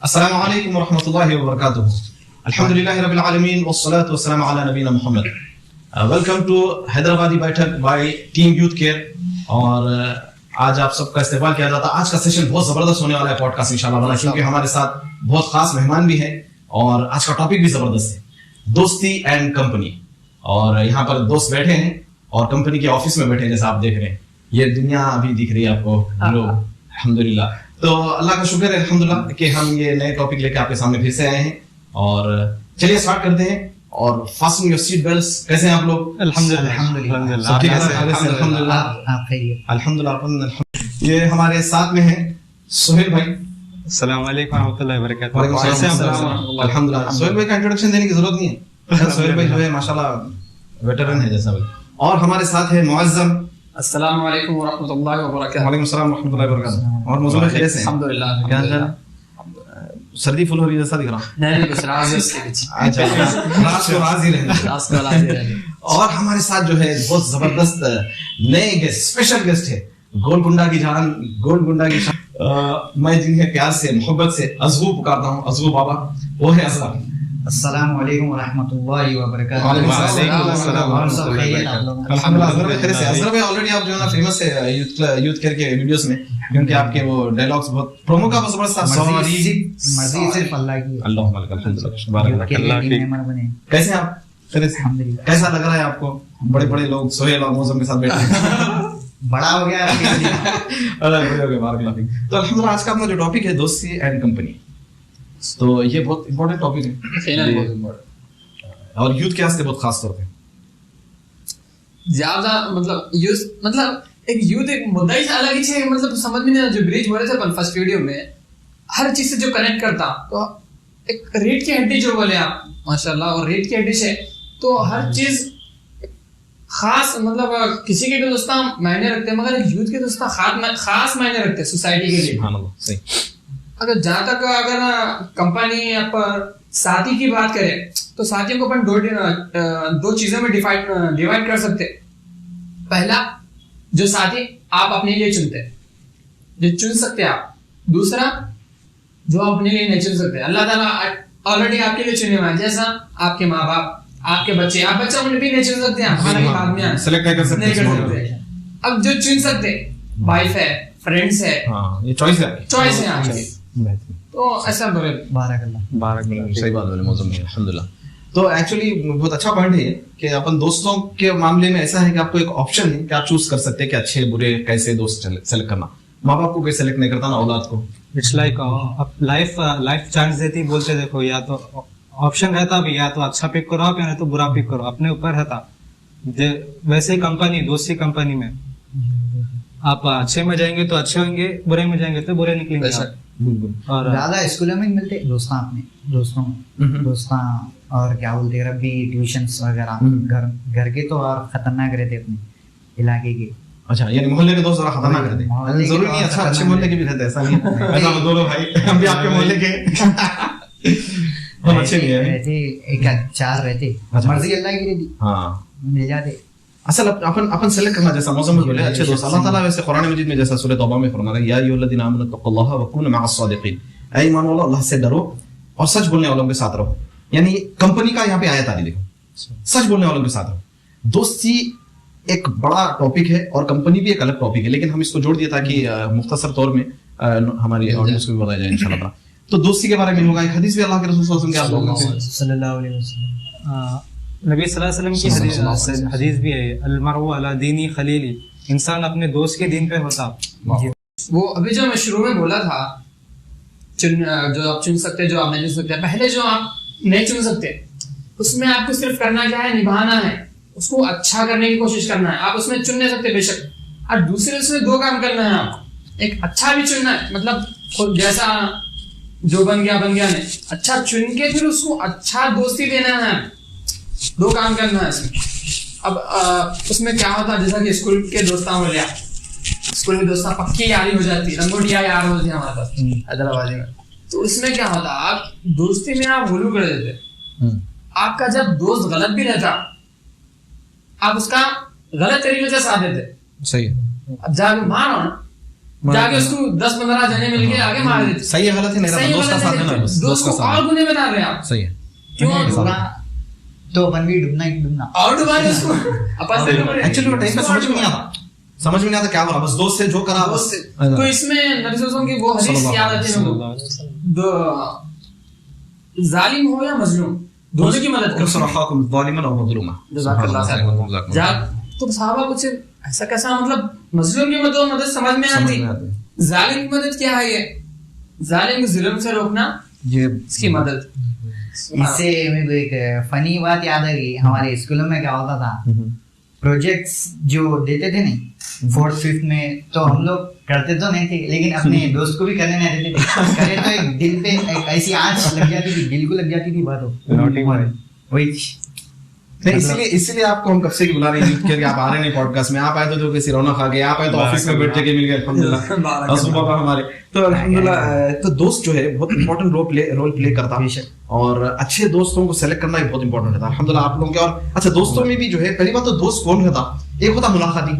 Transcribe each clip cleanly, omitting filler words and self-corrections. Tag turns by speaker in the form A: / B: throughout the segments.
A: अस्सलामु अलैकुम वरहमतुल्लाहि वबरकातुहू। अल्हम्दुलिल्लाहि रब्बिल आलमीन वस्सलातु वस्सलामु अला नबीना मुहम्मद। वेलकम टू हैदराबादी बैठक बाय टीम यूथ केयर। और आज आप सबका इस्तेमाल किया जाता है। आज का सेशन बहुत जबरदस्त होने वाला है पॉडकास्ट इंशाल्लाह वाला, क्योंकि हमारे साथ बहुत खास मेहमान भी हैं और आज का टॉपिक भी जबरदस्त है, दोस्ती एंड कंपनी। और यहाँ पर दोस्त बैठे हैं और कंपनी के ऑफिस में बैठे हैं, जैसा आप देख रहे हैं। ये दुनिया अभी दिख रही है आपको लोग, अल्हम्दुलिल्लाह। तो अल्लाह का शुक्र है अल्हम्दुलिल्लाह कि हम ये नए टॉपिक लेके आपके सामने फिर से आए हैं। और चलिए स्टार्ट करते हैं। और फास्टन योर सीट बेल्ट्स। कैसे हैं आप लोग? अल्हम्दुलिल्लाह। ये हमारे साथ में है सोहेल भाई।
B: अस्सलाम वालेकुम रहमतुल्लाहि व बरकातहू।
A: अल्हम्दुलिल्लाह। सोहेल भाई का इंट्रोडक्शन देने की जरूरत नहीं है, सोहेल भाई जो है माशाल्लाह वेटरन है जैसा भाई। और हमारे साथ है मुअज्जम।
C: अस्सलाम वालेकुम व रहमतुल्लाहि व बरकातहू।
A: वालेकुम अस्सलाम व रहमतुल्लाहि व बरकातहू। और मौजूद है खैरियत से?
C: अल्हम्दुलिल्लाह।
A: क्या हाल? सर्दी फुल हो रही है जैसा दिख रहा।
C: नहीं कुछ राज है उसके पीछे।
A: अच्छा, राज को राज ही रहने।
C: राज को राज ही रहने।
A: और हमारे साथ जो है बहुत जबरदस्त नए गेस्ट, स्पेशल गेस्ट है, गोलकुंडा की जान, गोलकुंडा की शान। मैं जिन्हें प्यार से मोहब्बत से अज़गू पुकारता हूँ, अज़गू बाबा, वो है असलम।
D: अस्सलाम वालेकुम व रहमतुल्लाहि व बरकातहू।
A: अज़हर भाई ऑलरेडी आप जो है ना फेमस है यूथ केयर के वीडियोस में, क्योंकि आपके वो डायलॉग्स बहुत प्रोमो का बहुत जबरदस्त था।
D: मर्जी सिर्फ अल्लाह की है।
A: अल्लाह मलिक अल्हम्दुलिल्लाह। कैसे आप?
D: अल्हम्दुलिल्लाह।
A: कैसा लग रहा है आपको? बड़े बड़े लोग सोहेल और मौसम के साथ बैठे हैं।
D: बड़ा हो गया।
A: तो अल्हम्दुलिल्लाह आज का अपना जो टॉपिक है दोस्ती एंड कंपनी, तो ये बहुत इंपॉर्टेंट टॉपिक है और यूथ के वास्ते बहुत खास तौर पे
C: ज्यादा मतलब एक यूथ एक मुद्दा ही अलग ही है। मतलब समझ में नहीं आता, जो ब्रिज बोले थे अपन फर्स्ट वीडियो में, हर चीज से जो कनेक्ट करता, तो एक रीढ़ की हड्डी जो बोले आप माशाल्लाह, और रीढ़ की हड्डी से तो हर चीज खास, मतलब किसी के भी दोस्ता मायने रखते हैं, मगर यूथ के दोस्ता खास मायने रखते हैं सोसाइटी के लिए।
A: सही।
C: अगर जहां तक अगर कंपनी या पर साथी की बात करें, तो साथियों को अपन दो चीजों में डिवाइड कर सकते हैं। पहला, जो साथी आप अपने लिए चुनते हैं, जो चुन सकते हैं आप। दूसरा, जो आप अपने लिए नहीं चुन सकते। अल्लाह ताला ऑलरेडी आपके लिए चुने हुए हैं, जैसा आपके माँ बाप, आपके बच्चे। आप बच्चा उन्हें भी नहीं चुन सकते हैं, खाना के बाद में
A: सेलेक्ट नहीं कर सकते।
C: अब जो चुन सकते, वाइफ है, फ्रेंड्स है,
A: ये चॉइस है
C: आपकी। तो ऐसा बोले
A: बारक सही बात बोले मौसम में, अल्हम्दुलिल्लाह। तो एक्चुअली बहुत अच्छा पॉइंट है कि अपन दोस्तों के मामले में ऐसा है कि आपको एक ऑप्शन है कि आप चूज कर सकते हैं कि अच्छे बुरे कैसे दोस्त सेलेक्ट करना। माँ बाप को कोई सेलेक्ट नहीं करता ना औलाद को।
B: इट्स लाइक लाइफ चांस देती बोलते, देखो या तो ऑप्शन रहता भी, या तो अच्छा पिक करो आप, या तो बुरा पिक करो, अपने ऊपर रहता। वैसे ही कंपनी, दोस्ती कंपनी में आप अच्छे में जाएंगे तो अच्छे होंगे, बुरे में जाएंगे तो बुरे निकलेंगे।
D: और ज्यादा स्कूलों में मिलते दोस्तों और क्या बोलते हैं रब्बी ट्यूशंस वगैरह। घर के तो और खतरनाक रहते अपने इलाके के।
A: अच्छा, यानी मोहल्ले के दोस्त जरा खतरनाक रहते हैं। जरूरी नहीं अच्छा अच्छे मोहल्ले के भी रहते, ऐसा नहीं। ऐसा मत बोलो भाई, हम भी आपके मोहल्ले के हम अच्छे नहीं है।
D: रहते एक चार रहते, मर्जी अल्लाह की रहती।
A: हाँ,
D: मिल जाते।
A: असल अपन सेलेक्ट करना, जैसा मौसम में बोले अच्छे दोस्त। अल्लाह ताला वैसे कुरान मजीद में जैसा सूरह तौबा में फरमा रहा है, या अय्युहल्लज़ीना आमनू तक़ुल्लाह व कूनू मअस सादिक़ीन। ऐ ईमान वालों, अल्लाह से डरो और सच बोलने वालों के साथ रहो। यानी कंपनी का यहाँ पे आयत आ रही, देखो, सच बोलने वालों के साथ रहो। दोस्ती एक बड़ा टॉपिक है और कंपनी भी एक अलग टॉपिक है, लेकिन हम इसको जोड़ दिया ताकि मुख्तसर तौर में हमारी ऑडियंस को भी बताया जाए इंशाल्लाह। तो दोस्ती के बारे में होगा एक हदीस भी अल्लाह के रसूल सल्लल्लाहु अलैहि वसल्लम
B: नबी सल्लल्लाहु अलैहि वसल्लम की हदीस भी है, अलमरउ अला दीनी खलीली, इंसान अपने दोस्त के दीन पे होता।
C: वो अभी जो मैं शुरू में बोला था, जो आप चुन सकते, जो आप नहीं चुन सकते। पहले जो आप नहीं चुन सकते, उसमें आपको सिर्फ करना क्या है, निभाना है, उसको अच्छा करने की कोशिश करना है। आप उसमें चुन नहीं सकते बेशक, और दूसरे उसमें दो काम करना है आपको। एक अच्छा भी चुनना है, मतलब जैसा जो बन गया नहीं, अच्छा चुन के फिर उसको अच्छा दोस्ती देना है। दो काम करना है इसमें। अब उसमें क्या होता है, जैसा कि स्कूल के दोस्तां हो गया, स्कूल में दोस्तां पक्की यारी हो जाती, रंगोटिया यार होती है हमारे पास हैदराबादी में। तो उसमें क्या होता, आप दोस्ती में आप गुलू कर देते। आपका जब दोस्त गलत भी रहता, आप उसका गलत तरीके से साथ देते।
A: सही है।
C: अब जाके मानो ना, जाके उसको 10-15 जने मिलके आगे मार देते।
A: सही है गलत है नहीं,
C: सही
A: दोस्त का साथ देना है बस,
C: दोस्त को और गुने में डाल रहे हैं आप।
A: सही है।
C: क्यों
D: डूबना तो अपन भी डूबना ही डूबना।
C: और डुबाए उसको अपन से डुबा रहे हैं।
A: एक्चुअली वो टाइम पे समझ में नहीं आता, समझ में नहीं आता क्या हो रहा, बस दोस्त से जो करा बस।
C: दोस्त से। तो इसमें नबी सल्लल्लाहु अलैहि वसल्लम की वो हदीस याद आती है मेरे को, जालिम हो या मजलूम दोनों की मदद करो।
A: सराखाकुम ज़ालिमन व मज़लूमा।
C: जज़ाकल्लाह खैर। जा तो सहाबा कुछ ऐसा कैसा, मतलब मजलूम की मदद समझ में आती, जालिम की मदद क्या है? ये जालिम को जुल्म से रोकना, ये इसकी मदद।
D: इससे मेरे को एक फनी बात याद आ गई। हमारे स्कूलों में क्या होता था, प्रोजेक्ट्स जो देते थे नहीं 4th 5th में, तो हम लोग करते तो नहीं थे, लेकिन अपने दोस्त को भी करने नहीं देते थे। करे तो एक दिल पे एक ऐसी आंच लग जाती थी, दिल को लग जाती थी बात हो वही।
A: नहीं, इसीलिए आपको हम कब से बुला रहे हैं कि आप आ रहे नहीं पॉडकास्ट में। आप आए तो किसी रौनक आ गए, आप आए तो ऑफिस में बैठ के मिल गए अल्हम्दुलिल्लाह सुबह हमारे। तो अल्हम्दुलिल्लाह, तो दोस्त जो है बहुत इंपॉर्टेंट रोल प्ले करता है, और अच्छे दोस्तों को सेलेक्ट करना भी बहुत इंपॉर्टेंट होता है अल्हम्दुलिल्लाह आप लोगों के। और अच्छा, दोस्तों में भी जो है, पहली बात तो दोस्त कौन होता, एक होता मुलाकाती,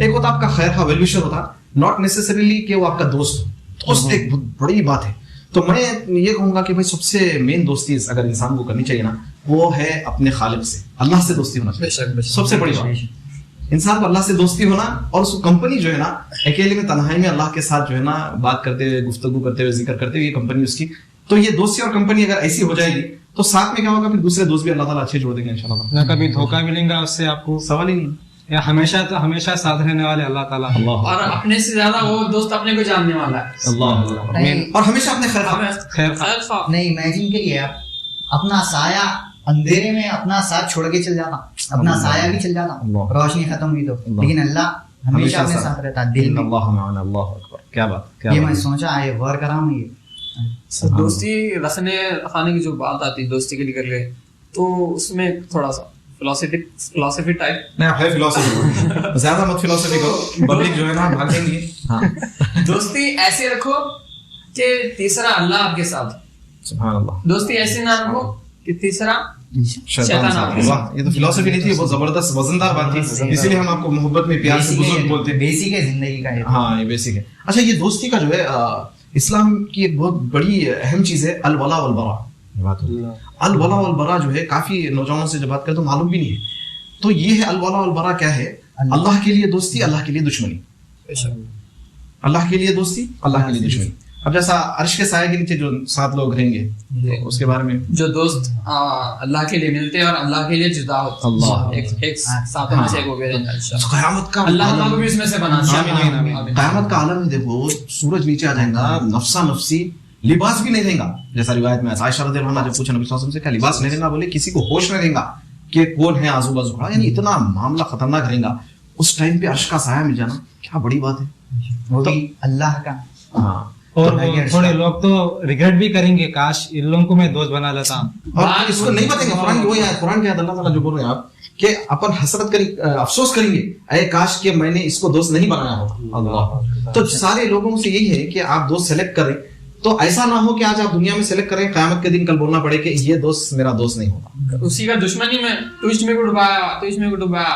A: एक होता आपका खैर का वेल विशर होता, नॉट नेसेसरीली कि वो आपका दोस्त एक बड़ी बात है। तो मैं ये कहूंगा कि भाई सबसे मेन दोस्ती अगर इंसान को करनी चाहिए ना, वो है अपने खालिक से, अल्लाह से दोस्ती होना चाहिए। सबसे बड़ी बात इंसान को अल्लाह से दोस्ती होना, और उसको कंपनी जो है ना, अकेले में तन्हाई में अल्लाह के साथ जो है ना बात करते हुए, गुफ्तगू करते हुए, जिक्र करते हुए, ये कंपनी उसकी। तो ये दोस्ती और कंपनी अगर ऐसी हो जाएगी तो साथ में क्या होगा, फिर दूसरे दोस्त भी अल्लाह ताला अच्छे जोड़ देंगे इंशाल्लाह।
B: ना कभी धोखा मिलेगा उससे आपको,
A: सवाल ही नहीं,
B: या हमेशा साथ रहने वाले अल्लाह ताला।
C: और अपने से ज्यादा वो दोस्त अपने को जानने वाला है।
A: अल्लाह। और हमेशा अपने खैर
D: नहीं, इमेजिन करिए आप, अपना साया अंधेरे में अपना साथ छोड़ के चल जाता, अपना साया भी चल जाता, रोशनी खत्म हुई तो, लेकिन अल्लाह हमेशा अपने साथ रहता दिल में।
A: अल्लाह अकबर, क्या बात,
D: ये मैं सोचा ये गौर करा हूं। ये
C: दोस्ती रखने खाने की जो बात आती, दोस्ती के लिए कर रहे, तो उसमें थोड़ा सा फिलोसफी टाइप
A: नहीं, है फिलोसफी ज्यादा मत फिलोसफी करो, पब्लिक जो है ना भागेंगे। हाँ,
C: दोस्ती ऐसे रखो कि तीसरा अल्लाह आपके साथ,
A: सुभान अल्लाह।
C: दोस्ती ऐसी ना रखो कि तीसरा
A: शैतान आपके साथ। ये तो फिलोसफी नहीं थी, बहुत जबरदस्त वजनदार बात थी, इसीलिए हम आपको मोहब्बत में प्यार से बुजुर्ग बोलते हैं।
D: बेसिक है जिंदगी का।
A: हाँ, ये बेसिक है। अच्छा, ये दोस्ती का जो है इस्लाम की एक बहुत बड़ी अहम चीज है अल-वला वल बरा। अल-वला वल बरा जो है, काफी नौजवानों से जब बात करते तो मालूम भी नहीं है। तो ये है अल-वला वल बरा क्या है? अल्लाह के लिए दोस्ती, अल्लाह के लिए दुश्मनी। अल्लाह के लिए दोस्ती, अल्लाह के लिए दुश्मनी। अब जैसा अर्श के साये के नीचे जो 7 लोग रहेंगे, तो उसके बारे में
C: जो दोस्त अल्लाह के लिए मिलते हैं और अल्लाह के लिए जुदा होते हैं, एक साथ में से एक हो गए इंशाल्लाह।
A: क़यामत का
C: अल्लाह को भी इसमें से बना दे।
A: क़यामत का आलम देखो, सूरज नीचे आ जाएगा, नफ्सा नफ्सी, लिबास भी नहीं देगा। जैसा रिवायत में आयशा रज़ियल्लाहु अन्हा जब पूछा नबी सल्लल्लाहु अलैहि वसल्लम से, क्या लिबास नहीं देगा? बोले किसी को होश नहीं देगा कि कौन है आजू बाजू खड़ा, यानी इतना मामला खतरनाक रहेगा। उस टाइम पे अर्श का साया मिल जाना क्या बड़ी बात है,
D: वो भी अल्लाह का।
A: हाँ,
B: और थोड़े लोग तो रिग्रेट भी करेंगे, काश इन लोगों को मैं दोस्त बना लेता।
A: और इसको नहीं बताएंगे, कुरान की वही है, कुरान की अल्लाह ताला जो बोल रहे हैं आप कि अपन हसरत करेंगे, अफसोस करेंगे, अरे काश कि मैंने इसको दोस्त नहीं बनाया होता। अल्लाह। तो सारे लोगों से यही है कि आप दोस्त सेलेक्ट करें, तो ऐसा ना हो कि आज आप दुनिया में सेलेक्ट करें, क़यामत के दिन कल बोलना पड़े कि ये दोस्त मेरा दोस्त नहीं होगा।
C: उसी का दुश्मनी में तू इसमें को डुबाया, तो इसमें को डुबाया।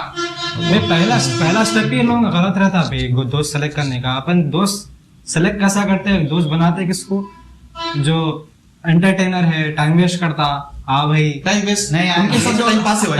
B: मैं पहला स्टेप ही लोग गलत रहता भाई, दोस्त सेलेक्ट करने का। अपन दोस्त सेलेक्ट कैसा करते हैं, दोस्त बनाते हैं किसको? जो एंटरटेनर है, टाइम वेस्ट करता। हाँ भाई,
A: टाइम वेस्ट
D: नहीं,
A: उनके साथ टाइम पास है,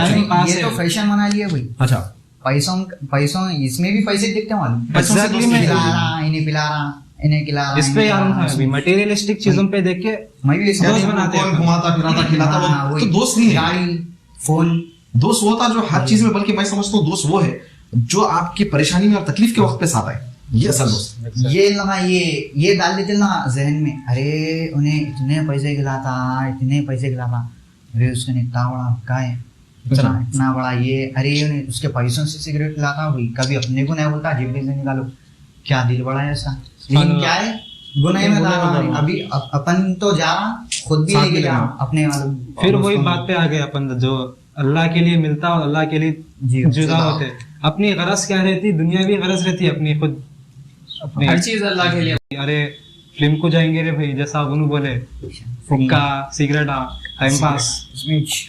D: ये तो फैशन बना लिया भाई।
A: अच्छा,
D: पैसों इसमें भी पैसे दिखते हैं मालूम,
A: Exactly,
D: इन्हें पिला रहा, इन्हें पिला रहा, इन्हें खिला रहा।
B: इस पे यार मटेरियलिस्टिक चीजों पे देख के
D: मैं भी
B: दोस्त बनाते हैं।
A: घुमाता फिराता खिलाता, वो तो दोस्त नहीं है।
D: गाड़ी, फोन,
A: दोस्त वो था जो हर चीज में, बल्कि मैं समझता हूँ दोस्त वो है जो आपकी परेशानी में और तकलीफ के वक्त पे साथ आए, ये असल दोस्त।
D: ये लगा ये डाल देते ना जहन में, अरे उन्हें इतने पैसे खिलाता, इतने पैसे खिलाता, अरे उसने इतना बड़ा हक्का है, इतना बड़ा ये, अरे उन्हें उसके पैसों से सिगरेट खिलाता भाई, कभी अपने को नहीं बोलता जेब से निकालो, क्या दिल बड़ा है उसका। लेकिन क्या है, गुनाह में था। अभी अपन तो जा रहा, खुद भी लेके जा रहा अपने वालों।
B: फिर वही बात पे आ गए अपन, जो अल्लाह के लिए मिलता और अल्लाह के लिए जुदा होते। अपनी गरज क्या रहती, दुनियावी गरज रहती अपनी, खुद अपनी
C: हर चीज अल्लाह के लिए।
B: अरे फिल्म को जाएंगे रे भाई, जैसा अबू बोले, फुक्का, सिगरेट, टाइम पास।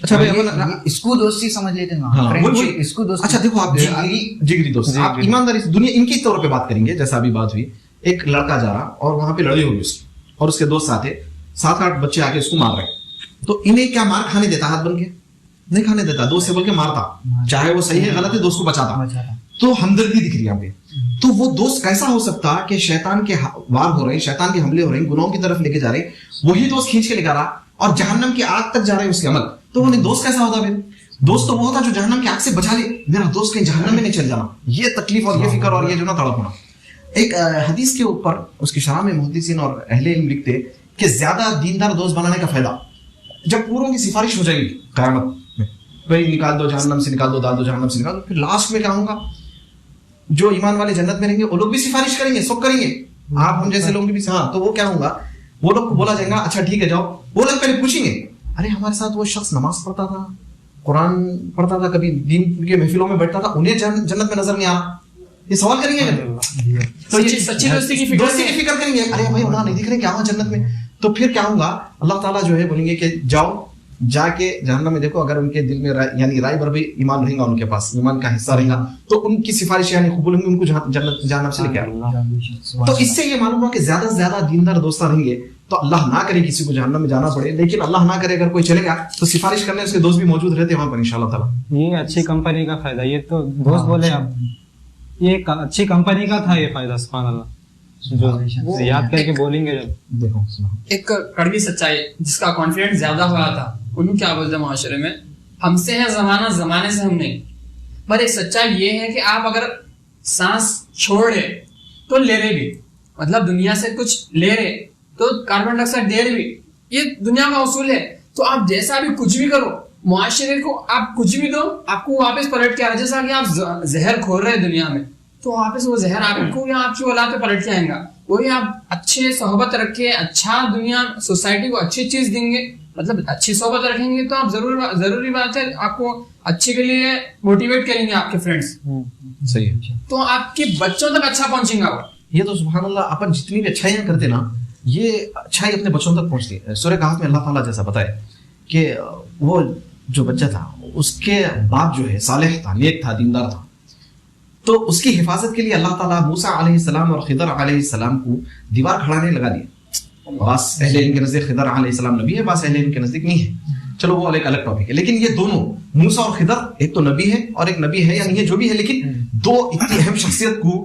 A: अच्छा भाई,
D: इसको दोस्ती समझ लेते हैं,
A: हाँ,
D: इसको दोस्ती।
A: अच्छा देखो, आप जिगरी दोस्त, आप ईमानदारी से दुनिया इनके तौर पे बात करेंगे, जैसा अभी बात हुई एक लड़का जा रहा और वहां पे लड़ाई होगी उसकी, और उसके दोस्त साथ है, 7-8 बच्चे आके उसको मार रहे हैं, तो इन्हें क्या मार खाने देता? हाथ बन के नहीं खाने देता, दोस्त से बोल के मारता, चाहे वो सही है गलत है, दोस्त को बचाता। तो हमदर्दी दिख रही है यहाँ पे। तो वो दोस्त कैसा हो सकता कि शैतान के वार हो रहे हैं, शैतान के हमले हो रहे हैं, गुनाहों की तरफ लेके जा रहे हैं, वही दोस्त खींच के लेकर रहा और जहन्नम की आग तक जा रहे हैं उसके अमल। तो वो दोस्त कैसा होता फिर? दोस्त तो वो होता जो जहन्नम की आग से बचा ले, मेरा दोस्त कहीं जहन्नम में नहीं चल जाना। ये तकलीफ और ये फिक्र और ये जो ना तड़प होना। एक हदीस के ऊपर उसकी शरह में मुहद्दिसीन और अहले इल्म लिखते कि ज्यादा दीनदार दोस्त बनाने का फायदा जब पूरों की सिफारिश हो जाएगी क़यामत में, भाई निकाल दो जहन्नम से, निकाल दो, डाल दो जहन्नम से, निकाल दो, फिर लास्ट में क्या होगा? जो ईमान वाले जन्नत में रहेंगे वो लोग भी सिफारिश करेंगे, सब करेंगे, आप हम जैसे लोग भी। हाँ, तो वो क्या होगा? वो लोग को बोला जाएगा अच्छा ठीक है जाओ। वो लोग पहले पूछेंगे अरे हमारे साथ वो शख्स नमाज पढ़ता था, कुरान पढ़ता था, कभी दीन के महफिलों में बैठता था, उन्हें जन्नत में नजर नहीं आ रहा, ये सवाल करेंगे। तो ये
C: सच्ची दोस्ती की
A: फिक्र करेंगे, अरे भाई वहां नहीं दिख रहे क्या वहां जन्नत में? तो फिर क्या होगा? अल्लाह ताला जो है बोलेंगे कि जाओ जाके जहन्नम में देखो, अगर उनके दिल में यानी राय भर भी ईमान रहेगा, उनके पास ईमान का हिस्सा रहेगा, तो उनकी सिफारिश यानी कबूल होंगी, उनको जहन्नम से लेके आएंगे। तो इससे ये मालूम हुआ कि ज्यादा से ज्यादा दीनदार दोस्त रहेंगे तो अल्लाह ना करे किसी को जहन्नम में जाना पड़े, लेकिन अल्लाह ना करे अगर कोई चलेगा तो सिफारिश करने उसके दोस्त भी मौजूद रहते वहां पर इंशाअल्लाह ताला।
B: ये अच्छी कंपनी का फायदा, ये तो दोस्त बोले आप, ये अच्छी कंपनी का था ये फायदा, सुभान अल्लाह, जो याद करके बोलेंगे जब।
A: देखो
C: एक कड़वी सच्चाई जिसका कॉन्फिडेंस ज्यादा हुआ था, उन्हें क्या बोलते हैं माशरे में, हमसे है जमाना, जमाने से हम नहीं। पर एक सच्चाई ये है कि आप अगर सांस छोड़ रहे तो ले रहे भी, मतलब दुनिया से कुछ ले रहे तो कार्बन डाइऑक्साइड दे रहे भी, ये दुनिया का उसूल है। तो आप जैसा भी कुछ भी करो, मुआशरे को आप कुछ भी दो, आपको वापस पलट के आ रहा है। जैसा कि आप जहर खोल रहे हैं दुनिया में, तो वापस वो जहर आपको या आपकी औलाद पे पलट के आएगा। वही आप अच्छे सोहबत रखे, अच्छा दुनिया सोसाइटी को अच्छी चीज देंगे, मतलब अच्छी सोहबत रखेंगे तो आप जरूरी बात है आपको अच्छे के लिए मोटिवेट करेंगे आपके फ्रेंड्स।
A: सही है,
C: तो आपके बच्चों तक अच्छा पहुंचेगा।
A: ये तो सुभान अल्लाह, अपन जितनी भी अच्छाइयां करते ना, ये अच्छाई अपने बच्चों तक पहुंचती है। सूरह कहफ में अल्लाह ताला जैसा बताए कि वो जो बच्चा था उसके बाप जो है सालेह था, नेक था, दीनदार था, तो उसकी हिफाजत के लिए अल्लाह ताला मूसा अलैहिस्सलाम और खिदर अलैहिस्सलाम को दीवार खड़ाने लगा दिया। बास अहले इल्म के नजदीक खिदर अलैहिस्सलाम नबी है, बास अहले इल्म के नजदीक नहीं है, चलो वो एक अलग टॉपिक है। लेकिन ये दोनों मूसा और खिदर, एक तो नबी है और एक नबी है या नहीं है जो भी है, लेकिन दो इतनी अहम शख्सियत को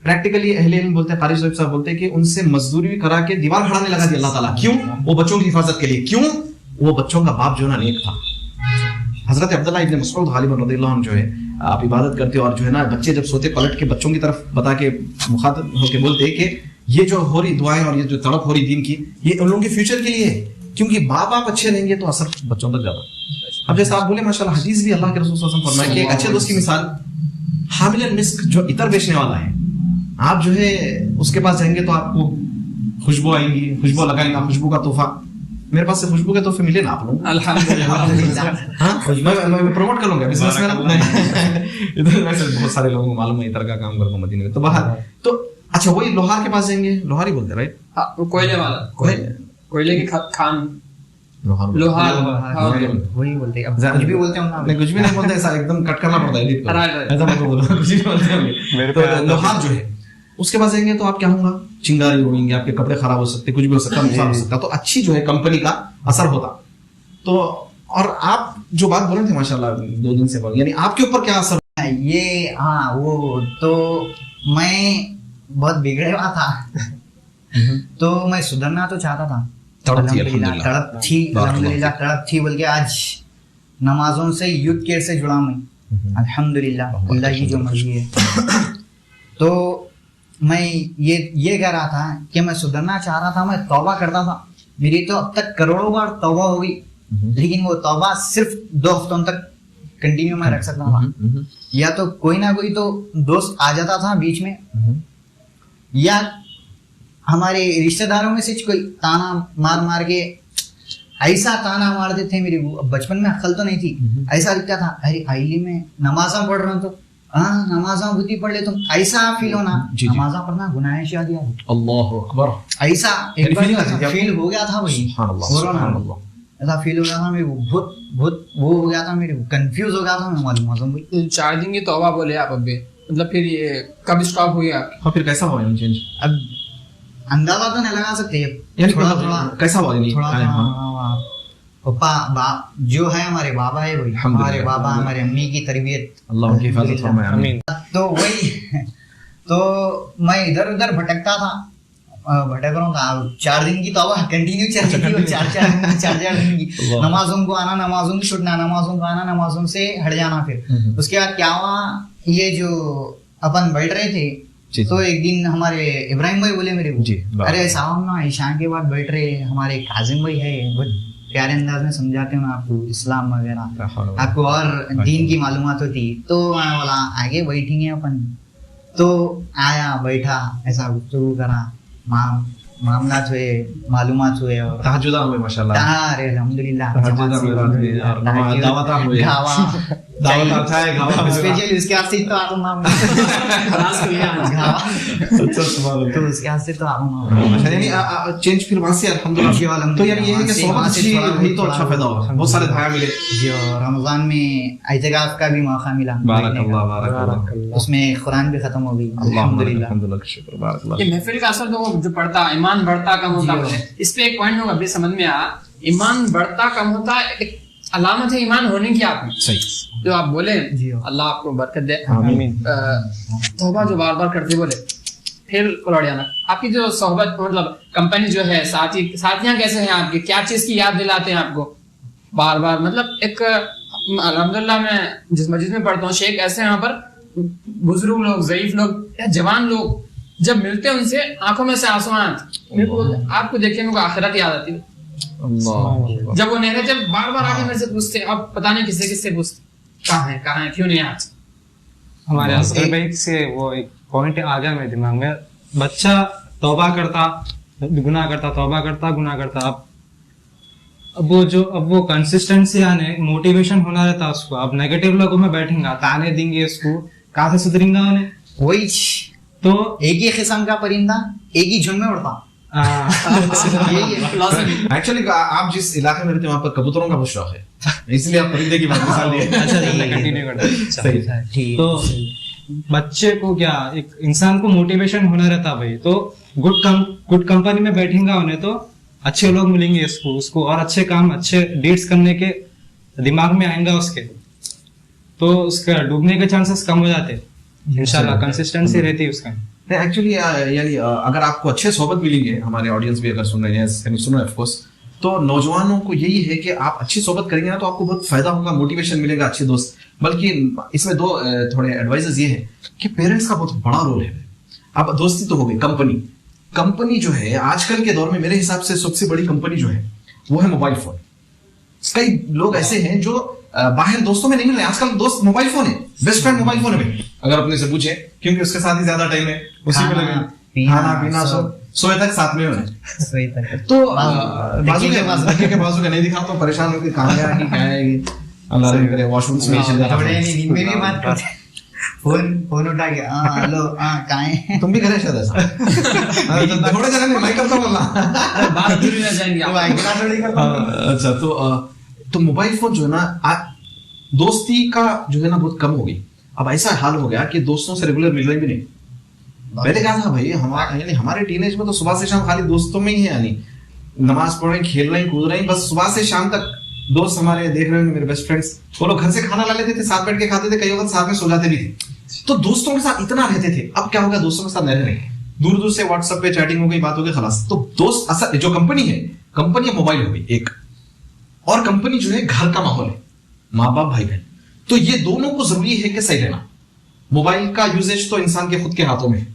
A: प्रैक्टिकली अहले इल्म बोलते हैं, कारी साहब बोलते हैं कि उनसे मजदूरी करा के दीवार खड़ाने लगा दिया अल्लाह ताला। क्यों? वो बच्चों की हिफाजत के लिए। क्यों? वो बच्चों का बाप जो ना नेक था। हजरत अब्दुल्ला इब्न मसऊद गालिबन रज़ियल्लाहु अन्हु जो है, आप इबादत करते हो और जो है ना बच्चे जब सोते पलट के बच्चों की तरफ बता के मुखातब होके बोलते हैं कि ये जो हो रही दुआएं और ये जो तड़प हो रही दीन की, ये उन लोगों के फ्यूचर के लिए है, क्योंकि माँ बाप अच्छे रहेंगे तो असर बच्चों तक जाता। अब जैसे आप बोले माशाल्लाह, हदीस भी अल्लाह के रसूल सल्लल्लाहु अलैहि वसल्लम फरमाए कि एक अच्छे दोस्त की मिसाल हामिल मिस्क, जो इतर बेचने वाला है, आप जो है उसके पास जाएंगे तो आपको खुशबू आएगी, खुशबू लगाएंगे, खुशबू का तोहफा, मेरे पास से खुशबू के तोहफे मिले ना आप लोग,
C: अल्हम्दुलिल्लाह।
A: हाँ, मैं प्रमोट कर लूंगा बिजनेस में ना। इधर वैसे बहुत सारे लोगों को मालूम है इतर का काम करता हूँ मदीने में, तो बाहर तो अच्छा वही लोहार के पास जाएंगे, लोहार ही बोलते राइट,
C: कोयले वाला, कोयले की खान, लोहार
D: वही बोलते हैं। अब कुछ भी बोलते हैं,
A: नहीं कुछ भी नहीं बोलते, ऐसा एकदम कट करना पड़ता है, एडिट करो ऐसा मत बोलो, कुछ भी बोलते हैं। तो लोहार जो है उसके पास जाएंगे तो आप क्या होगा, चिंगारी उड़ेंगे, आपके कपड़े खराब हो सकते, कुछ भी हो सकता, नुकसान हो सकता, तो अच्छी जो है कंपनी का असर होता। तो और आप जो बात बोल रहे थे माशाल्लाह 2 दिन से बोल, यानी आपके ऊपर क्या असर
D: ये, हाँ वो तो मैं बहुत बिगड़े हुआ था तो मैं सुधरना तो चाहता था, तड़प थी बोल के आज नमाजों से यूथ केयर से जुड़ा मैं, अल्हम्दुलिल्लाह, अल्लाह की जो मर्जी है। तो मैं ये कह रहा था कि मैं सुधरना चाह रहा था, मैं तौबा करता था, मेरी तो अब तक करोड़ों बार तौबा हो गई, लेकिन वो तौबा सिर्फ 2 हफ्तों तक कंटिन्यू में रख सकता था, या तो कोई ना कोई तो दोस्त आ जाता था बीच में, या हमारे रिश्तेदारों में से कोई ताना मार के ऐसा ताना मारते थे, मेरे बचपन में अक्ल तो नहीं थी, ऐसा दिखता था अरे आईली में नमाज़ा पढ़ रहा हूँ तो हाँ नमाज़ा बुद्धि पढ़ ले तुम, ऐसा फील होना, नमाज़ा पढ़ना गुनाह है शादी,
A: अल्लाह अकबर,
D: ऐसा एक बार फील हो गया था वही, ऐसा फील हो गया था मेरे, बहुत वो हो गया था मेरे, कंफ्यूज हो गया था मैं, मालूम
C: 4 दिन की तौबा बोले आप अभी, मतलब फिर ये कब स्टॉप हुई आपकी?
A: हाँ फिर कैसा हुआ चेंज?
D: अब अंदाजा तो नहीं लगा सकते,
A: यानी
D: थोड़ा
A: मतलब
D: थोड़ा
A: कैसा हुआ यानी?
D: थोड़ा
A: हाँ, हाँ।
D: हाँ, पापा जो है हमारे बाबा है वही,
A: अल्हम्दुलिल्लाह,
D: हमारे बाबा हमारे अम्मी की तरबियत,
A: अल्लाह उनकी हिफाजत फरमाए, आमीन।
D: तो वही तो मैं इधर उधर भटकता था, भटक रहा था। 4 दिन की तौबा कंटिन्यू चल रही थी, 4 दिन की। नमाजों को आना, नमाजों को छूटना, नमाजों को आना, नमाजों से हट जाना। फिर उसके बाद क्या हुआ, ये जो अपन बैठ रहे थे
A: जी,
D: तो एक दिन हमारे इब्राहिम भाई बोले मेरे को,
A: जी,
D: अरे साहब ना ईशान के बाद बैठ रहे, हमारे काजिम भाई है, बहुत प्यारे अंदाज में समझाते हैं आपको इस्लाम वगैरह, आपको और दीन की मालूमात होती। तो मैं बोला आगे बैठेंगे अपन। तो आया, बैठा, ऐसा गुफ्तगू करा, मामलात हुए, मालूमात हुए, और
A: तहज्जुद हुए माशाल्लाह,
D: अरे अल्हम्दुलिल्लाह,
A: तहज्जुद हुए, रात में और दावत हुए,
D: गावा
A: दावत अच्छा है, गावा
D: स्पेशली उसके हाथ से तो आलू नाम तो उसके हाथ से तो आलू नाम।
A: यानी चेंज फिर वहां से
D: जी,
A: अल्हम्दुलिल्लाह।
D: अल्हम्दुलिल्लाह।
A: तो यानी ये है कि
D: वहाँ से-
A: सोबत
D: वहाँ से
A: अच्छी
D: थोड़ा
A: हुई तो
D: थोड़ा
A: अच्छा फायदा हुआ, बहुत सारे भाया मिले।
D: जी, और रमजान में इतिकाफ का भी मौका मिला,
A: बारकल्लाह, बारकल्लाह,
D: उसमें कुरान भी खत्म हो गई, अल्हम्दुलिल्लाह।
A: अल्हम्दुलिल्लाह, शुक्र, बारकल्लाह।
C: ये महफिल का असर तो जो पड़ता, ईमान बढ़ता कम होता
D: जी,
C: है। इस पे एक पॉइंट होगा अभी समझ में आया, ईमान बढ़ता कम होता एक अलामत है ईमान होने की आप में,
A: सही,
C: जो आप बोले।
D: जी।
C: अल्लाह आपको बरकत दे।
A: आमीन।
C: तौबा जो बार बार करते बोले। फिर कलौड़ियाना, आपकी जो सोहबत, मतलब कंपनी जो है, साथियां कैसे हैं आपकी, क्या चीज की याद दिलाते हैं आपको बार बार? मतलब एक अल्हम्दुलिल्लाह मैं जिस मस्जिद में पढ़ता हूँ, शेख ऐसे यहाँ पर बुजुर्ग लोग, ज़ईफ लोग या जवान लोग जब मिलते हैं उनसे आंखों में से आंसू आते। मेरे को आपको देखिए, मेरे को आखिरत याद आती है।
A: अल्लाह,
C: जब वो नहीं रहते, बार बार आके मेरे से पूछते, अब पता नहीं किससे पूछते, कहाँ है, क्यों नहीं आते।
B: हमारे असगर भाई से वो एक पॉइंट आ गया मेरे दिमाग में, बच्चा तौबा करता, गुनाह करता, तौबा करता, गुनाह करता। अब वो कंसिस्टेंसी आने, मोटिवेशन होना रहता उसको। अब नेगेटिव लोगों में बैठेंगे, ताने देंगे उसको, कहाँ से सुधरेंगे उन्हें?
D: वही
B: तो
D: एक ही किस्म का परिंदा एक ही झुंड में उड़ता। यही है।
A: एक्चुअली आप जिस इलाके में रहते हैं वहाँ पर कबूतरों का बहुत शौक है, इसलिए आप परिंदे की बात मिसाल लिए।
B: अच्छा, कंटिन्यू करते हैं।
A: सही।
D: ठीक।
B: तो बच्चे को क्या, एक इंसान को मोटिवेशन होना रहता भाई। तो गुड कंपनी में बैठेंगे उन्हें, तो अच्छे लोग मिलेंगे उसको और अच्छे काम, अच्छे डीड्स करने के दिमाग में आएंगे उसके, तो उसका डूबने के चांसेस कम हो जाते इंशाल्लाह, कंसिस्टेंसी रहती है उसका।
A: एक्चुअली यानी अगर आपको अच्छे सोबत मिलेंगे, हमारे ऑडियंस भी अगर सुन रहे हैं, सुन रहे हैं ऑफ कोर्स, तो नौजवानों को यही है कि आप अच्छी सोबत करेंगे ना तो आपको बहुत फायदा होगा, मोटिवेशन मिलेगा, अच्छे दोस्त। बल्कि इसमें दो थोड़े एडवाइजेस ये है कि पेरेंट्स का बहुत बड़ा रोल है। अब दोस्ती तो हो गई, कंपनी जो है आजकल के दौर में मेरे हिसाब से सबसे बड़ी कंपनी जो है वो है मोबाइल फोन। कई लोग ऐसे हैं जो बाहर दोस्तों में नहीं मिल रहे, आजकल दोस्त मोबाइल फोन है, बेस्ट फ्रेंड मोबाइल फोन है अगर अपने से पूछे, क्योंकि उसके साथ ही ज्यादा टाइम है, उसी पे लगे, खाना पीना सोए तक साथ में होने। तो बाजू के बाजू का नहीं दिखा तो परेशान होकर कहाँ गया कि क्या है, अल्लाह रहम करे, वॉशरूम में चले जाता
D: थोड़े नींद में भी बात करते, फोन उठा के हेलो कहाँ है,
A: तुम भी करे शायद ऐसा। थोड़े जगह में मैं करता हूँ
C: बात दूर न जाएंगे
D: तो
C: आप।
D: अकेला थोड़ी करता हूँ।
A: अच्छा, तो मोबाइल फोन जो है ना, दोस्ती का जो है ना बहुत कम हो गई। अब ऐसा हाल हो गया कि दोस्तों से रेगुलर मिल रहे भी नहीं। पहले क्या था भाई, हमारे टीनेज में तो सुबह से शाम खाली दोस्तों में ही है, यानी नमाज पढ़ रहे, खेल रहे, कूद रहे, बस सुबह से शाम तक दोस्त हमारे देख रहे होंगे, मेरे बेस्ट फ्रेंड्स, वो लोग घर से खाना ला लेते थे, साथ बैठ के खाते थे, कई वक्त साथ में सो जाते भी थे। तो दोस्तों के साथ इतना रहते थे। अब क्या हो गया, दोस्तों के साथ नहीं रहे, दूर दूर से व्हाट्सएप पे चैटिंग हो गई, बात हो गई, खलास। तो दोस्त असल जो कंपनी है, कंपनी या मोबाइल हो गई एक, और कंपनी जो है घर का माहौल है, माँ बाप भाई बहन। तो ये दोनों को जरूरी है कि सही रहना। मोबाइल का यूजेज तो इंसान के खुद के हाथों में है।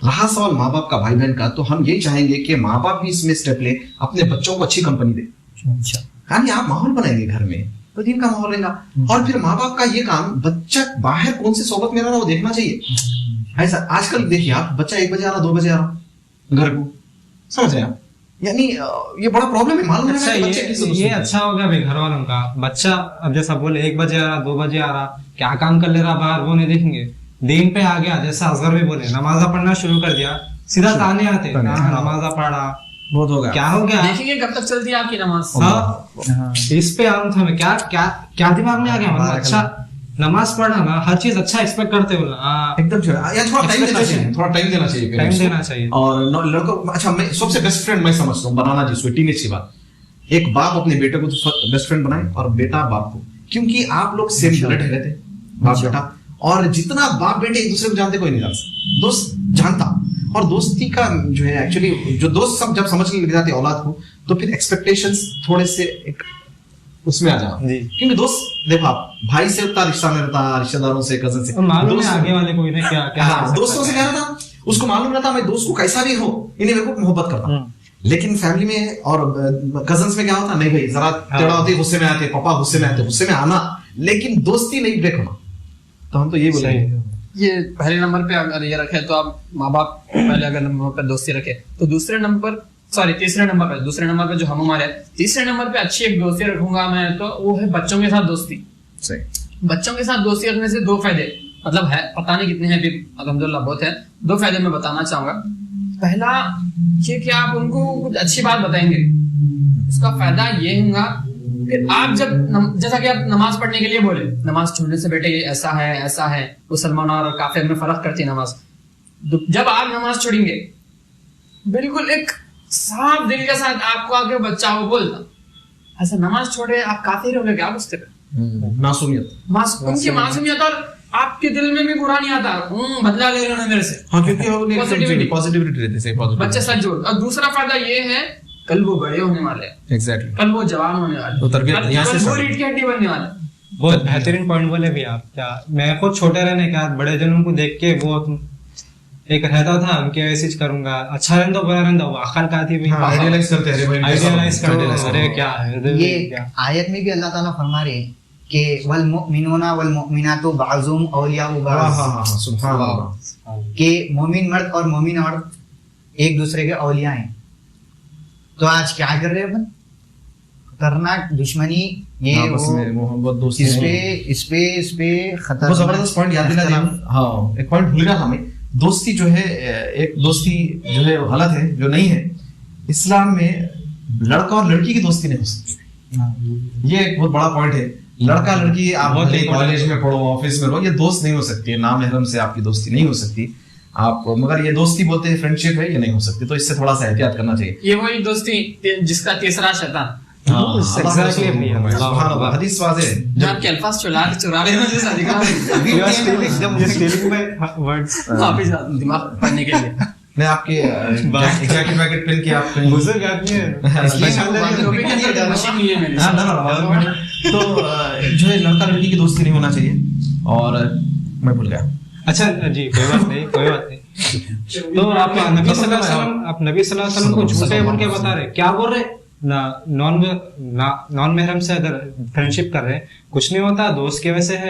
A: रहा सवाल माँ बाप का, भाई बहन का, तो हम यही चाहेंगे कि माँ बाप भी इसमें स्टेप ले, अपने बच्चों को अच्छी कंपनी दे। यानी आप माहौल बनाएंगे घर में तो दिन का माहौल रहेगा। और फिर माँ बाप का ये काम, बच्चा बाहर कौन सी सोबत में रह रहा है वो देखना चाहिए। ऐसा आजकल देखिए आप, बच्चा 1 बजे आ रहा, 2 बजे आ रहा घर को, समझ रहे हैं आप? यानी ये बड़ा प्रॉब्लम है, मालूम
B: अच्छा,
A: है बच्चे किस
B: ये अच्छा होगा भाई घर वालों का। बच्चा अब जैसा बोले 1 बजे आ रहा, 2 बजे आ रहा, क्या काम कर ले रहा बाहर, वो नहीं देखेंगे। दिन पे आ गया, जैसा असगर भी बोले, नमाजा पढ़ना शुरू कर दिया, सीधा ताने आते, नमाजा पढ़ा,
A: बहुत होगा,
B: क्या हो गया,
C: देखेंगे कब तक चलती है आपकी नमाज।
B: हाँ, इस पे आऊँ था मैं, क्या दिमाग में आ गया, मतलब अच्छा नमाज पढ़ना ना हर चीज अच्छा एक्सपेक्ट करते हो ना,
A: एकदम जो है, या थोड़ा टाइम देना चाहिए, थोड़ा टाइम देना चाहिए,
B: टाइम देना चाहिए।
A: और लड़कों, अच्छा मैं सबसे बेस्ट फ्रेंड मैं समझता हूँ बनाना जिसको, टीनेज की बात, एक बाप अपने बेटे को तो बेस्ट फ्रेंड बनाए और बेटा बाप को, क्योंकि आप लोग सेम ब्लड है रहते बाप बेटा, और जितना बाप बेटे एक दूसरे को जानते कोई नहीं जानता, दोस्त जानता। और दोस्ती का जो है एक्चुअली जो दोस्त सब जब समझने लग जाते औलाद को, तो फिर एक्सपेक्टेशंस थोड़े से एक उसमें आ जाना, क्योंकि दोस्त देखो आप भाई से उतना रिश्ता नहीं रहता, रिश्तेदारों से, कजन से
B: मालूम है आगे वाले को इन्हें क्या क्या
A: दोस्तों से क्या रहता, उसको मालूम रहता मैं दोस्त को कैसा भी हो इन्हें मेरे को मोहब्बत करता। लेकिन फैमिली में और कजन्स में क्या होता, नहीं भाई जरा टेढ़ा होती, गुस्से में आते, पापा गुस्से में आते, गुस्से में आना, लेकिन दोस्ती नहीं ब्रेक होना। तो हम तो ये बोलेंगे
C: ये पहले नंबर पे अगर ये रखे तो आप माँ बाप पहले अगर नंबर पर दोस्ती रखे, तो तीसरे नंबर पे, दूसरे नंबर पे जो हम हमारे, तीसरे नंबर पे अच्छी एक दोस्ती रखूंगा मैं, तो वो है बच्चों के साथ दोस्ती।
A: सही।
C: बच्चों के साथ दोस्ती रखने से 2 फायदे, मतलब है पता नहीं कितने हैं, अल्हम्दुलिल्लाह बहुत है। 2 फायदे मैं बताना चाहूंगा। पहला ये कि आप उनको कुछ अच्छी बात बताएंगे, उसका फायदा ये होगा कि आप जैसा कि आप नमाज पढ़ने के लिए बोले, नमाज छोड़ने से बेटे ये ऐसा है, मुसलमान और काफिर में फर्क करती है नमाज। जब आप नमाज छोड़ेंगे, बिल्कुल एक साफ दिल के साथ आपको आगे बच्चा वो बोलता, ऐसा नमाज छोड़े आप काफिर हो गए क्या उससे?
A: मासूमियत,
C: उनकी मासूमियत, और आपके दिल में भी बुरा नहीं आता, बदला ले रहे मेरे से।
A: हाँ, क्योंकि पॉजिटिविटी रहती है,
C: बच्चे सच जोड़। और दूसरा फायदा ये है, कल वो बड़े होने वाले हैं,
A: एग्जैक्टली,
C: कल वो जवान होने वाले,
A: तो तरबियत यहाँ से
C: वो रीढ़ की हड्डी बनने वाले।
B: बहुत बेहतरीन पॉइंट बोले भी आप। क्या मैं खुद छोटे रहने के बाद बड़े जनों को देख के वो एक रहता था उनके वैसे करूंगा, अच्छा रहता बुरा रहता, वो अकल का थी भी
A: आइडियलाइज करते हैं।
B: अरे क्या
D: ये आयत में भी अल्लाह ताला फरमा रहे कि वल मुमिनूना वल मुमिनातु बाज़ुहुम औलियाउ बाज़,
A: सुभान अल्लाह,
D: कि मोमिन मर्द और मोमिन औरत एक दूसरे के औलिया हैं। तो आज क्या कर रहे हैं अपन? खतरनाक दुश्मनी, ये
A: मोहब्बत, दोस्ती,
D: इस पे खतरनाक
A: जबरदस्त पॉइंट याद दिला दिया। हाँ, एक पॉइंट भूल गया हमें, दोस्ती जो है, एक दोस्ती जो है गलत है, जो नहीं है। इस्लाम में लड़का और लड़की की दोस्ती नहीं हो सकती, ये एक बहुत बड़ा पॉइंट है। लड़का लड़की आप कॉलेज में पढ़ो, ऑफिस में रहो, ये दोस्त नहीं हो सकती है, नाम महरम से आपकी दोस्ती नहीं हो सकती आप, मगर ये दोस्ती बोलते हैं फ्रेंडशिप है, ये नहीं हो सकती, तो इससे थोड़ा सा एहतियात करना चाहिए।
C: ये वही दोस्ती जिसका तीसरा शैतान,
A: हदीस वाज़ेह है,
C: आपके अल्फाज चुरा रहे हैं जैसा दिखा वापस दिमाग पढ़ने के लिए।
A: मैं आपके जैकेट वैकेट पहन के आप
B: बुजुर्ग आदमी है,
A: तो जो है लड़का लड़की की दोस्ती नहीं होना चाहिए। और मैं भूल गया,
B: अच्छा जी, कोई बात नहीं। तो आप नबी सल्लल्लाहु अलैहि वसल्लम को झूठे बोल के बता रहे, क्या बोल रहे? नॉन महरम से अगर फ्रेंडशिप कर रहे, कुछ नहीं होता, दोस्त के वजह है।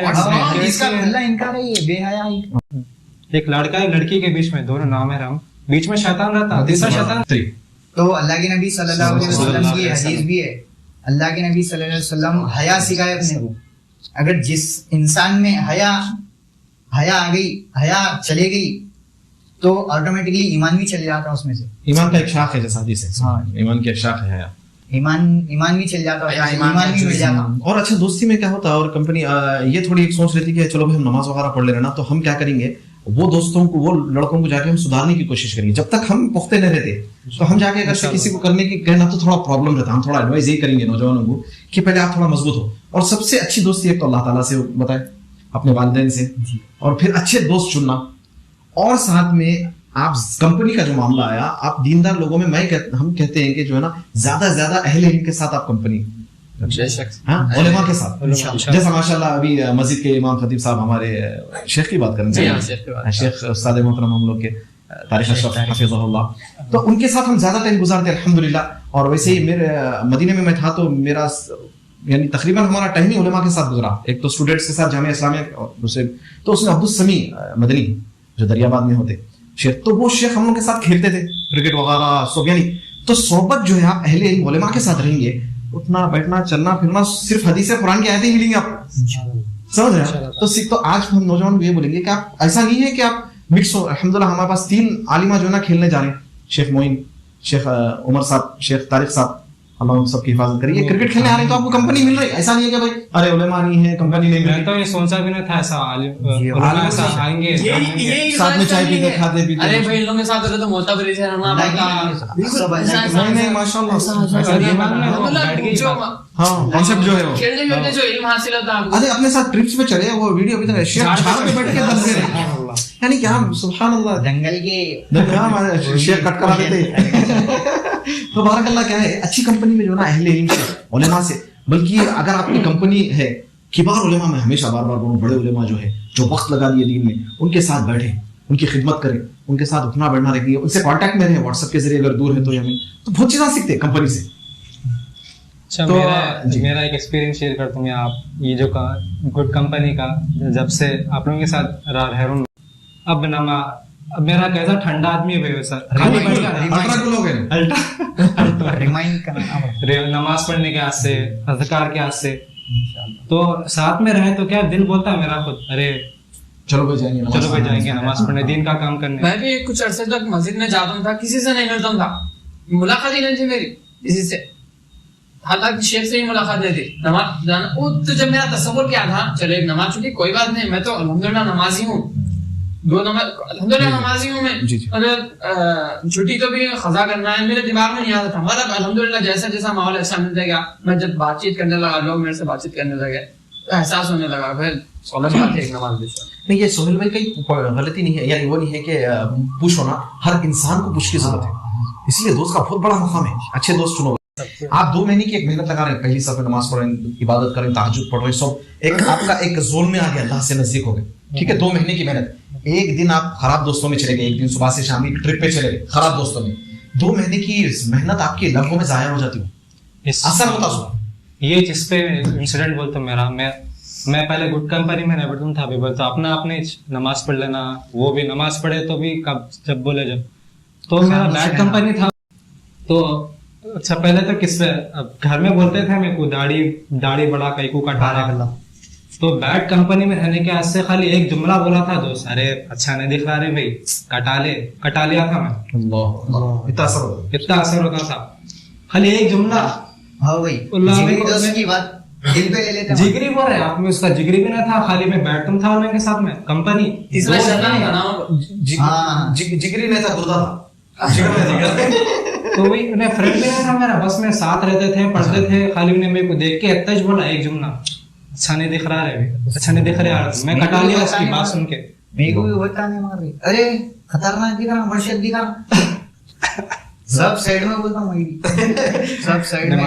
B: एक लड़का है लड़की के बीच में, दोनों नामहरम, बीच में शैतान रहता, तीसरा शैतान।
D: तो अल्लाह के नबी सल्लल्लाहु अलैहि वसल्लम की हदीस भी है, अल्लाह के नबी सल्लल्लाहु अलैहि वसल्लम हया सिखाए अपने को। अगर जिस इंसान में हया आ गई, हया चले गई, तो ऑटोमेटिकली ईमान भी चले जाता है उसमें से।
A: ईमान का एक शाख है, जैसा हदीस है,
D: हाँ,
A: ईमान की एक शाख है हया।
D: ईमान भी चल जाता है, ईमान भी मिल जाता।
A: और अच्छा, दोस्ती में क्या होता है, और कंपनी ये थोड़ी एक सोच लेती है कि चलो भाई हम नमाज वगैरह पढ़ ले रहे ना, तो हम क्या करेंगे, वो दोस्तों को, वो लड़कों को जाके हम सुधारने की कोशिश करेंगे। जब तक हम पुख्ते नहीं रहते, तो हम जाके अगर किसी को करने की कहना तो थोड़ा प्रॉब्लम रहता है। हम थोड़ा एडवाइस यही करेंगे नौजवानों को कि पहले आप थोड़ा मजबूत हो, और सबसे अच्छी दोस्ती एक तो अल्लाह ताला से बताए, अपने वालिदैन से, और फिर अच्छे दोस्त चुनना। और साथ में आप कंपनी का जो मामला आया, आप दीनदार लोगों में, हम कहते हैं कि जो है ना, ज्यादा से ज्यादा अहले इल्म के साथ आप कंपनी, उलेमा के साथ, जैसा माशाल्लाह अभी मस्जिद के इमाम खतीब साहब हमारे शेख की बात करेंगे, शेख उस्ताद मोहतरम हम लोग के तारिक अशरफ हफिज़हुल्लाह, तो उनके साथ हम ज्यादा टाइम गुजारते हैं अल्हम्दुलिल्लाह। और वैसे ही मेरे मदीने में मैं था, तो मेरा यानी तकरीबन हमारा टाइम ही उलेमा के साथ गुजरा। एक तो स्टूडेंट्स के साथ जामिया इस्लामिया, और दूसरे तो उसमें अब्दुल समी मदनी जो दरियाबाद में होते शेख, तो वो शेख हम लोग के साथ खेलते थे, क्रिकेट वगैरह सब। यानी तो सोबत जो है, आप अहले इल्म उलेमा के साथ रहेंगे, उठना बैठना चलना फिरना सिर्फ हदीस कुरान की आयतें मिलेंगी आपको, समझ रहे हैं? तो आज हम नौजवान को ये बोलेंगे कि आप ऐसा नहीं है कि आप मिक्स हो। अल्हम्दुलिल्लाह हमारे पास 3 आलिमा जो है ना खेलने जा रहे हैं, शेख मोइन, शेख उमर साहब, शेख तारिक साहब, अल्लाह उन सबकी हिफाजत करे। ये क्रिकेट खेलने आ रहे हैं तो आपको कंपनी मिल रही है, ऐसा नहीं है कि भाई अरे उलेमा नहीं है कंपनी नहीं मिल
B: मैं
A: रही।
B: तो ये सोचा भी नहीं था ऐसा ऐसा आएंगे
C: यही
A: साथ में चाय पीते खाते पीते।
C: अरे भाई इन लोगों के साथ रहे तो मोहतबरी से रहना पड़ता।
A: नहीं नहीं माशाल्लाह
B: ऐसा दिमाग में हो, बैठ गई बात।
A: हाँ कॉन्सेप्ट जो है वो।
C: खेलते खेलते जो इल्म हासिल होता है
A: अरे अपने साथ ट्रिप्स पे चले वो वीडियो अभी तक शेख झाड़ पे बैठ के दर्द दे रहे हैं। यानी क्या सुभान अल्लाह
D: जंगल के
A: शेख कट करा देते। तो बारकल्लाह क्या है अच्छी कंपनी में जो ना अहले इल्म से उलेमा से, बल्कि अगर आपकी कंपनी है किबार उलेमा में हमेशा बार बार बोलूं बड़े उलेमा जो है जो वक्त लगा दिए दीन में उनके साथ बैठे, उनकी खिदमत करें, उनके साथ उठना बैठना रखिए, उनसे कांटेक्ट में रहें व्हाट्सएप के जरिए अगर दूर है तो हमें तो बहुत चीजें सीखते हैं कंपनी से।
B: अच्छा
A: तो
B: मेरा एक एक्सपीरियंस शेयर करता हूँ मैं आप ये जो का गुड कंपनी का जब से आप लोगों के साथ रह रहा हूँ अब मेरा कैसा ठंडा आदमी है सर
D: रिमाइंड करना
B: नमाज पढ़ने के आज से अज़कार के आज से तो साथ में रहे तो क्या दिल बोलता है मेरा खुद अरे
A: चलो भाई जाएंगे
B: नमाज पढ़ने दिन का काम करने।
C: मैं भी कुछ अरसे तक मस्जिद में जाता था, किसी से नहीं मिलता था, मुलाकात ही नहीं थी मेरी किसी से, हालांकि शेख से ही मुलाकात नहीं थी। नमाज जाना वो तो जब मेरा तस्वुर क्या था चले नमाज छुट्टी कोई बात नहीं, मैं तो अल्हम्दुलिल्लाह नमाजी हूँ, दो नमाज अल्हम्दुलिल्लाह नमाजी हूँ मैं, अगर छुट्टी तो भी खजा करना है मेरे दिमाग में नहीं आता था। मतलब अल्हम्दुलिल्लाह जैसा जैसा माहौल ऐसा मिलता गया, मैं जब बातचीत करने लगा लोग मेरे से बातचीत करने लगे तो एहसास होने लगा फिर समझ बात है एक नमाज
A: नहीं। ये सोहेल भाई कहीं गलती नहीं है, यानी वो नहीं है कि पुश होना, हर इंसान को पुश की जरूरत है, इसलिए दोस्त का बहुत बड़ा मकाम है। अच्छे दोस्त चुनो। आप 2 महीने की एक मेहनत लगा रहे हैं, पहली सफ में नमाज पढ़ रहे हैं, इबादत कर रहे हैं, तहज्जुद पढ़ रहे हैं, सब एक आपका एक जोन में आ गया, अल्लाह से नजदीक हो गए, ठीक है। 2 महीने की मेहनत, एक दिन आप खराब दोस्तों में चले गए, एक दिन सुबह से शाम की ट्रिप पे चले गए खराब दोस्तों में, 2 महीने की मेहनत आपकी लम्हों में जाया हो जाती है, असर होता है।
B: ये जिस पे इंसिडेंट बोलता मेरा, मैं पहले गुड कंपनी में रहता था, अभी बोलता अपना अपने नमाज पढ़ लेना, वो भी नमाज पढ़े तो भी कब जब बोले जब, तो मेरा बैड कंपनी था। तो अच्छा पहले तो किस पे घर में बोलते थे मेरे को दाढ़ी बड़ा कई को कटा रहा, तो बैड कंपनी में रहने के आज से खाली एक जुमला बोला था दोस्त, अरे अच्छा नहीं दिख रहा रे भाई कटा लिया था मैं।
A: अल्लाह
B: इतना असर होता था खाली एक जुमला।
D: हाँ भाई दोस्त की बात दिल पे ले लेते हैं।
B: जिगरी बोल रहे आप में, उसका जिगरी भी ना था, खाली मैं बैठता था उनके साथ में कंपनी।
C: इसमें शैतान का नाम
A: जिगरी नहीं था, गुर्दा था, जिगर
B: तो वही उन्हें फ्रेंड भी नहीं था मेरा, बस में साथ रहते थे, पढ़ते थे, खाली उन्हें मेरे को देख के इतना ही बोला एक जुमला, अच्छा नहीं दिख रहा है, अच्छा नहीं दिख रहा है, मैं कटा लिया उसकी बात सुन के।
D: मेरे को भी होता नहीं मार रही, अरे खतरनाक दिख रहा, बड़शत दिख रहा, सब साइड में बोलता हूँ, सब साइड में।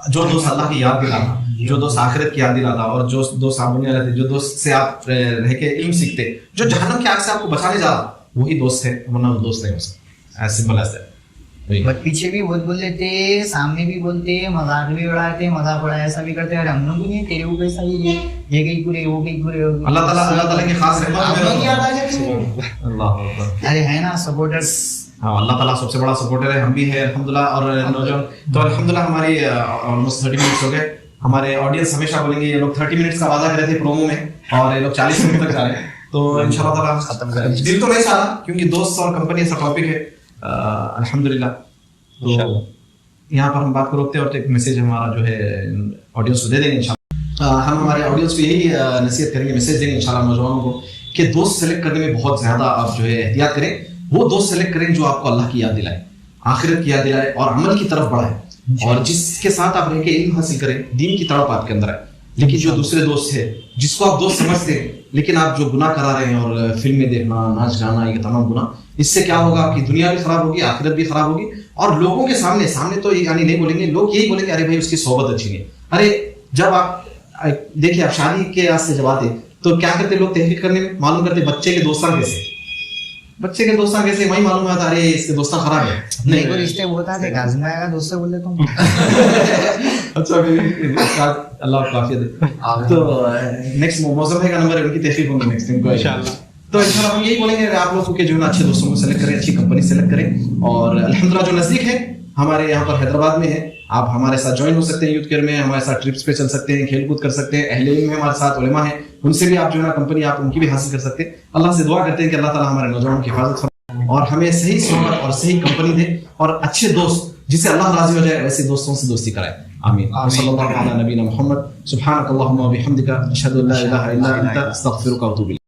A: जो दोस्त अल्लाह की याद दिलाता, जो दोस्त आखिरत की याद दिलाता, और जो दोस्त आप दुनिया रहते, जो दोस्त से आप रह के इल्म सीखते, जो जहन्नम की आग से आपको बचाने जा रहा, वही दोस्त है, वरना वो दोस्त नहीं हो सकता। As simple as that. But
D: पीछे भी बहुत बोल लेते, सामने भी बोलते, मजाक भी उड़ाते, मजाक उड़ाया ऐसा भी करते, अरे हम लोग नहीं तेरे को कैसा ये कहीं पूरे वो कहीं पूरे।
A: अल्लाह ताला की खास रहमत
D: याद आ जाती है।
A: अल्लाह अकबर।
D: अरे है ना सपोर्टर्स।
A: हाँ अल्लाह ताला सबसे बड़ा सपोर्टर है, हम भी है अल्हम्दुलिल्लाह। और नौजवान तो अल्हम्दुलिल्लाह हमारी ऑलमोस्ट 30 मिनट्स हो गए। हमारे ऑडियंस हमेशा बोलेंगे ये लोग 30 मिनट्स का वादा कर रहे थे प्रोमो में, और ये लोग 40 मिनट तक जा रहे हैं, तो इंशाल्लाह ताला खत्म करेंगे। दिल तो नहीं चाह रहा क्योंकि दोस्त और कंपनी ऐसा टॉपिक है अल्हम्दुलिल्लाह। तो यहाँ पर हम बात को रोकते हैं और एक मैसेज हमारा जो है ऑडियंस को दे देंगे इंशाल्लाह। हम हमारे ऑडियंस को यही नसीहत करेंगे, मैसेज देंगे इंशाल्लाह नौजवानों को कि दोस्त सेलेक्ट करने में बहुत ज्यादा आप जो है एहतियात करें। वो दोस्त सेलेक्ट करें जो आपको अल्लाह की याद दिलाए, आखिरत की याद दिलाए और अमल की तरफ बढ़ाए, और जिसके साथ आप रह के इल्म हासिल करें, दीन की तड़प आपके अंदर है। लेकिन जो दूसरे दोस्त है जिसको आप दोस्त समझते हैं लेकिन आप जो गुनाह करा रहे हैं, और फिल्में देखना, नाच गाना, ये तमाम गुनाह, इससे क्या होगा, आपकी दुनिया भी खराब होगी, आखिरत भी खराब होगी, और लोगों के सामने तो यानी नहीं बोलेंगे, लोग यही बोलेंगे अरे भाई उसकी सोबत अच्छी नहीं। अरे जब आप देखिए, आप शादी के आज से जब आते तो क्या करते लोग, तहकीक करने में मालूम करते बच्चे के दोस्तां कैसे, वही मालूम आता अरे इसके दोस्तां खराब है। नहीं
D: वो रिश्ते होता है, गाजिम भाई का दोस्त से बोल देता हूँ।
A: अच्छा अल्लाह काफियत दे। तो नेक्स्ट मौसम भाई का नंबर है, उनकी तहकीक होगी नेक्स्ट दिन को इंशाल्लाह। तो इंशाल्लाह हम यही बोलेंगे आप लोगों के जो है अच्छे दोस्तों को सेलेक्ट करें, अच्छी कंपनी सेलेक्ट करें, और अल्हम्दुलिल्लाह जो नजदीक है हमारे यहाँ पर हैदराबाद में है, आप हमारे साथ ज्वाइन हो सकते हैं यूथ केयर में, हमारे साथ ट्रिप्स पे चल सकते हैं, खेल कूद कर सकते हैं, अहले इल्म में हमारे साथ उलेमा है, उनसे भी आप जो है ना कंपनी आप उनकी भी हासिल कर सकते हैं। अल्लाह से दुआ करते हैं कि अल्लाह ताला हमारे नौजवानों की हिफाजत फरमाए और हमें सही सोहबत और सही कंपनी दे, और अच्छे दोस्त जिससे अल्लाह राजी हो जाए वैसे दोस्तों से दोस्ती कराए। आमीन। सल्लल्लाहु अला नबीना मुहम्मद सुब्हानकल्लाहुम्मा व बिहम्दिका अशहदु अल्ला इलाहा इल्ला अंता अस्तगफिरुका व अतूबु इलैक।